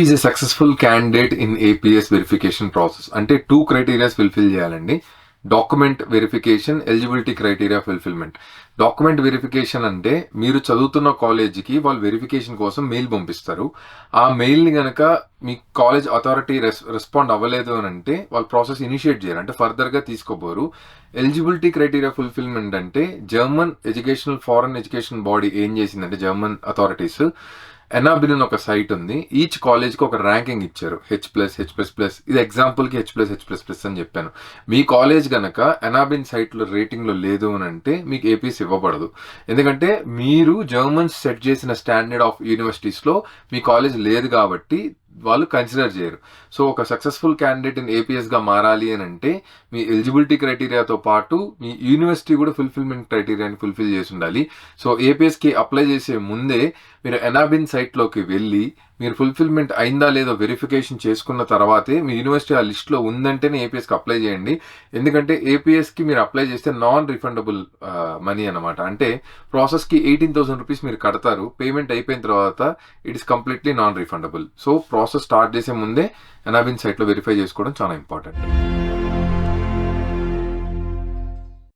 Is a successful candidate in APS verification process అంటే 2 criterias fulfil చేయాలండి. Document verification, eligibility criteria fulfilment. Document verification అంటే మీరు చదువుతున్న కాలేజీకి వాళ్ళు వెరిఫికేషన్ కోసం మెయిల్ పంపిస్తారు. ఆ మెయిల్ని కనుక మీ కాలేజ్ అథారిటీ రెస్పాండ్ అవ్వలేదు అని అంటే వాళ్ళు ప్రాసెస్ ఇనిషియేట్ చేయరు, అంటే ఫర్దర్గా తీసుకోబోరు. ఎలిజిబిలిటీ క్రైటీరియా ఫుల్ఫిల్మెంట్ అంటే German educational foreign education body ఏం చేసిందంటే జర్మన్ అథారిటీస్ ఎనాబిన్ అని ఒక సైట్ ఉంది. ఈచ్ కాలేజ్కి ఒక ర్యాంకింగ్ ఇచ్చారు, H+, ఇది ఎగ్జాంపుల్కి H+, అని చెప్పాను. మీ కాలేజ్ కనుక ఎనాబిన్ సైట్లో రేటింగ్లో లేదు అని అంటే మీకు ఏపీఎస్ ఇవ్వబడదు. ఎందుకంటే మీరు జర్మన్స్ సెట్ చేసిన స్టాండర్డ్ ఆఫ్ యూనివర్సిటీస్లో మీ కాలేజ్ లేదు కాబట్టి వాళ్ళు కన్సిడర్ చేయరు. సో ఒక సక్సెస్ఫుల్ క్యాండిడేట్ ఇన్ ఏపీఎస్గా మారాలి అని అంటే మీ ఎలిజిబిలిటీ క్రైటీరియాతో పాటు మీ యూనివర్సిటీ కూడా ఫుల్ఫిల్మెంట్ క్రైటీరియాని ఫుల్ఫిల్ చేసి ఉండాలి. సో ఏపీఎస్కి అప్లై చేసే ముందే మీరు ఎనాబిన్ సైట్లోకి వెళ్ళి మీరు ఫుల్ఫిల్మెంట్ అయిందా లేదో వెరిఫికేషన్ చేసుకున్న తర్వాతే మీ యూనివర్సిటీ ఆ లిస్ట్లో ఉందంటేనే ఏపీఎస్కి అప్లై చేయండి. ఎందుకంటే ఏపీఎస్కి మీరు అప్లై చేస్తే నాన్ రిఫండబుల్ మనీ అనమాట. అంటే ప్రాసెస్కి 18,000 రూపీస్ మీరు కడతారు, పేమెంట్ అయిపోయిన తర్వాత it is completely non refundable. So process start చేసే ముందే ఎనాబిన్ సైట్లో వెరిఫై చేసుకోవడం చాలా ఇంపార్టెంట్.